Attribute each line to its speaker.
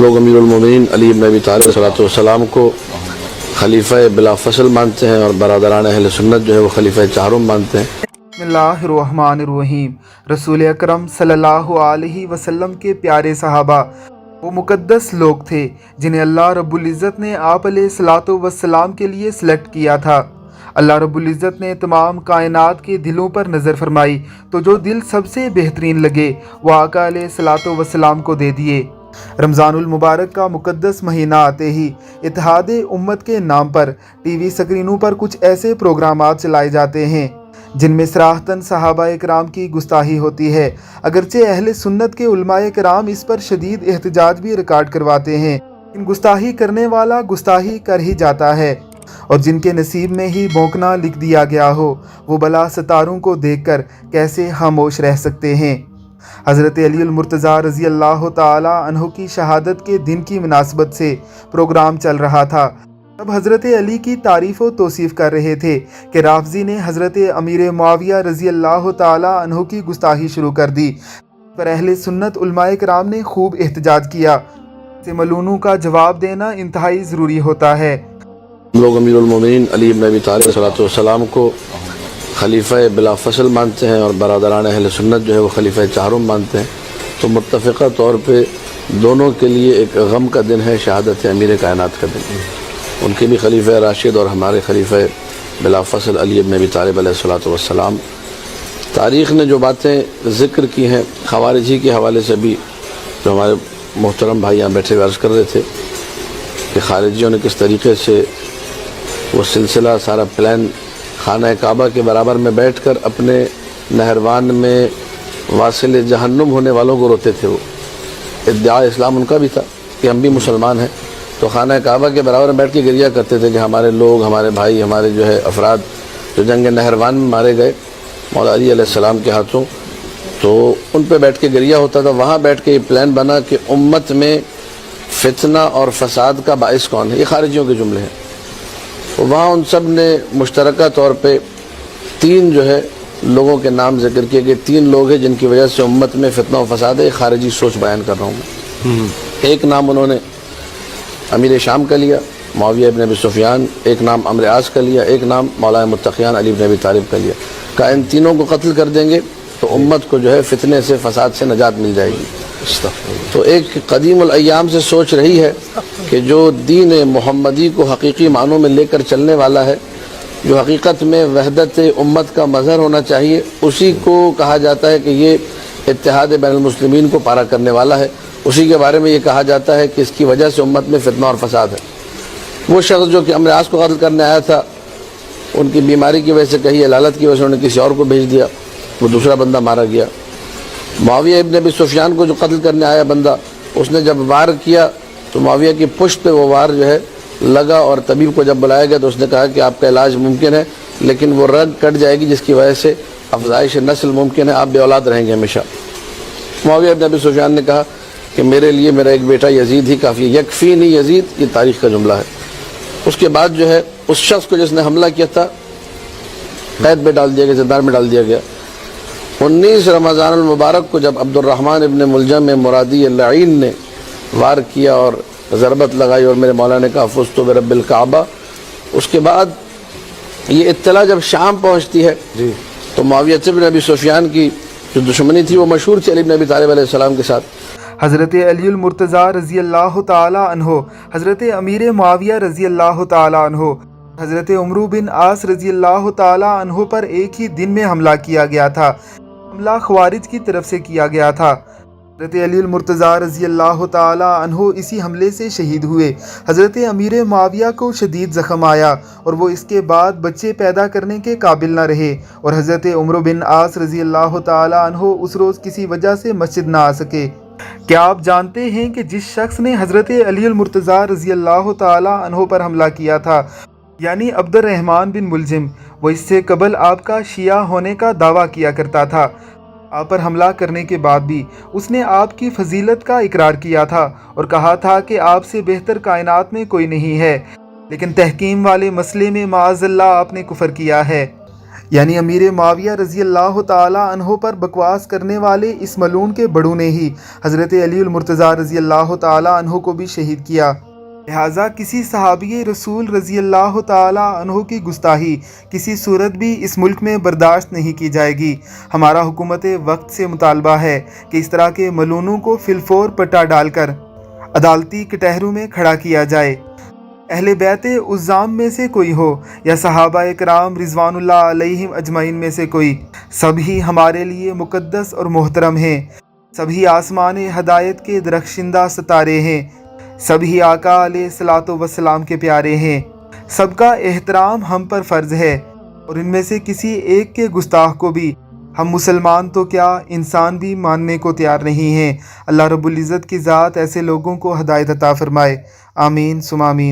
Speaker 1: लोग अमीरुल-मोमिनीन अली इब्न अबी तालिब अलैहिस्सलाम को खलीफा बिला फसल मानते हैं और बरादरान अहले सुन्नत जो है वो खलीफा चाहरुम मानते हैं।
Speaker 2: बिस्मिल्लाहिर्रहमानिर्रहीम। रसूल अकरम सल्लल्लाहु अलैहि वसल्लम के प्यारे सहाबा वो मुकद्दस लोग थे जिन्हें अल्लाह रब्बुल इज़्ज़त ने आप अलैहिस्सलातु वस्सलाम के लिए सिलेक्ट किया था। अल्लाह रब्बुल इज़्ज़त ने तमाम कायनात के दिलों पर नज़र फरमाई तो जो दिल सबसे बेहतरीन लगे वो आका अलैहिस्सलातु वस्सलाम को दे दिए। रमज़ानुल मुबारक का मुकद्दस महीना आते ही इत्तेहाद उम्मत के नाम पर टीवी स्क्रीनों पर कुछ ऐसे प्रोग्रामात चलाए जाते हैं जिनमें सराहतन सहाबा इकराम की गुस्ताही होती है। अगरचे अहले सुन्नत के उलमाए किराम इस पर शदीद एहतजाज भी रिकॉर्ड करवाते हैं, लेकिन गुस्ताही करने वाला गुस्ताही कर ही जाता है और जिनके नसीब में ही भौंकना लिख दिया गया हो वो भला सितारों को देखकर कैसे खामोश रह सकते हैं। हज़रत अली मुर्तज़ा रज़ी अल्लाह ताला अन्हु की शहादत के दिन की मुनासबत से प्रोग्राम चल रहा था। तब हज़रत अली की तारीफ़ व तौसीफ़ कर रहे थे कि राफ़ज़ी ने हज़रत अमीर मुआविया रज़ी अल्लाह ताला अन्हु की गुस्ताही शुरू कर दी। पर अहले सुन्नत उलमाए किराम ने खूब एहतजाज किया। से मलूनों का जवाब देना इंतहाई ज़रूरी होता है।
Speaker 1: लोग अमीरुल-मोमिनीन अली इब्न अबी तालिब अलैहिस्सलाम को खलीफा बिला फसल मानते हैं और बरादरान अहले सुन्नत जो है वो खलीफा चाहरुम मानते हैं, तो मुत्तफ़िक़ा तौर पे दोनों के लिए एक गम का दिन है शहादत अमीर कायनात का दिन। उनके भी खलीफा राशिद और हमारे खलीफा बिला फसल अली इब्न अबी तालिब अलैहिस्सलाम। तारीख़ ने जो बातें ज़िक्र की हैं ख़वारिजी के हवाले से भी जो हमारे मोहतरम भाई यहाँ बैठे हुए अर्ज़ कर रहे थे कि ख़ारिजियों ने किस तरीके से वो सिलसिला सारा प्लान खाना काबा के बराबर में बैठकर अपने नहरवान में वासिल जहन्नुम होने वालों को रोते थे। वो इद्दिआ इस्लाम उनका भी था कि हम भी मुसलमान हैं, तो खाना काबा के बराबर में बैठ के गिरिया करते थे कि हमारे लोग, हमारे भाई, हमारे जो है अफराद जो जंग नहरवान में मारे गए मौला अली अलैहिस्सलाम के हाथों, तो उन पर बैठ के गिरिया होता था। वहाँ बैठ के ये प्लान बना कि उम्मत में फितना और फसाद का बाइस कौन है, ये खारिजियों के जुमले हैं। तो वहाँ उन सब ने मुश्तरका तौर पे तीन जो है लोगों के नाम जिक्र किए कि तीन लोग हैं जिनकी वजह से उम्मत में फितना और फसाद है। खारिजी सोच बयान कर रहा हूँ मैं। एक नाम उन्होंने अमीर शाम का लिया मुआविया इब्न अबी सुफियान, एक नाम अम्र आस का लिया, एक नाम मौला मुत्तक़ियान अली इब्न अबी तालिब का लिया। कहा इन तीनों को कत्ल कर देंगे तो उम्मत को जो है फितने से फसाद से नजात मिल जाएगी। तो एक कदीमुल अय्याम से सोच रही है कि जो दीन मोहम्मदी को हकीकी मानों में लेकर चलने वाला है, जो हकीकत में वहदत उम्मत का मज़हर होना चाहिए, उसी को कहा जाता है कि ये इत्तेहाद बैनुल मुस्लिमीन को पारा करने वाला है। उसी के बारे में ये कहा जाता है कि इसकी वजह से उम्मत में फितना और फसाद है। वो शख्स जो कि अम्र आस को कत्ल करने आया था, उनकी बीमारी की वजह से, कहीं अलालत की वजह से उन्होंने किसी और को भेज दिया, वो दूसरा बंदा मारा गया। मुआविया इब्न अबी सुफियान को जो कत्ल करने आया बंदा, उसने जब वार किया तो मुआविया की पुश्त पे वो वार जो है लगा और तबीब को जब बुलाया गया तो उसने कहा कि आपका इलाज मुमकिन है लेकिन वो रग कट जाएगी जिसकी वजह से अफजाइश नस्ल मुमकिन है, आप बे औलाद रहेंगे हमेशा। मुआविया इब्न अबी सुफियान ने कहा कि मेरे लिए मेरा एक बेटा यजीद ही काफ़ी, यकफ़ी नहीं यजीद, ये तारीख़ का जुमला है। उसके बाद जो है उस शख्स को जिसने हमला किया था कैद में डाल दिया गया, ज़िंदान में डाल दिया गया। 19 रमज़ान मुबारक को जब अब्दुर्रहमान इब्न मुलजम मुरादी लईन ने वार किया और ज़रबत लगाई और मेरे मौला ने कहा फुज़्तु बिरब्बिल काबा, उसके बाद ये इत्तला जब शाम पहुँचती है जी, तो मुआविया इब्न अबी सुफियान की जो दुश्मनी थी वो मशहूर थी अली इब्न अबी तालिब अलैहिस्सलाम के साथ।
Speaker 2: हज़रत अली मुर्तज़ा रज़ी अल्लाह ताला अन्हो, हज़रत अमीर मुआविया रज़ी अल्लाह ताला अन्हो, हज़रत उमरू बिन आस रज़ी अल्लाह ताला अन्हो पर एक ही दिन में हमला किया गया था। हमला ख़वारिज की तरफ से किया गया था। हज़रत अली मुर्तज़ा रज़ी अल्लाह ताला अन्हो इसी हमले से शहीद हुए। हज़रत अमीर मुआविया को शदीद ज़ख्म आया और वो इसके बाद बच्चे पैदा करने के काबिल न रहे और हज़रत उमरू बिन आस रज़ी अल्लाह ताला अन्हो उस रोज़ किसी वजह से मस्जिद ना आ सके। क्या आप जानते हैं कि जिस शख्स ने हज़रत अली मुर्तज़ा रज़ी अल्लाह ताला अन्हो पर हमला किया था, यानी अब्दुर्रहमान बिन मुलजिम, वो इससे कबल आपका शिया होने का दावा किया करता था। आप पर हमला करने के बाद भी उसने आपकी फजीलत का इकरार किया था और कहा था कि आपसे बेहतर कायनात में कोई नहीं है, लेकिन तहकीम वाले मसले में माअज़ल्लाह आपने कुफर किया है। یعنی امیر معاویہ رضی اللہ تعالی عنہ پر بکواس کرنے والے اس ملعون کے بڑوں نے ہی حضرت علی المرتضیٰ رضی اللہ تعالی عنہ کو بھی شہید کیا۔ لہٰذا کسی صحابی رسول رضی اللہ تعالی عنہ کی گستاخی کسی صورت بھی اس ملک میں برداشت نہیں کی جائے گی۔ ہمارا حکومت وقت سے مطالبہ ہے کہ اس طرح کے ملعونوں کو فی الفور پٹا ڈال کر عدالتی کٹہروں میں کھڑا کیا جائے۔ اہل بیت عظام میں سے کوئی ہو یا صحابہ کرام رضوان اللہ علیہم اجمعین میں سے کوئی، سبھی ہمارے لیے مقدس اور محترم ہیں، سبھی آسمان ہدایت کے درخشندہ ستارے ہیں، سبھی آقا علیہ الصلوۃ والسلام کے پیارے ہیں، سب کا احترام ہم پر فرض ہے، اور ان میں سے کسی ایک کے گستاخ کو بھی ہم مسلمان تو کیا انسان بھی ماننے کو تیار نہیں ہیں۔ اللہ رب العزت کی ذات ایسے لوگوں کو ہدایت عطا فرمائے، آمین ثم آمین۔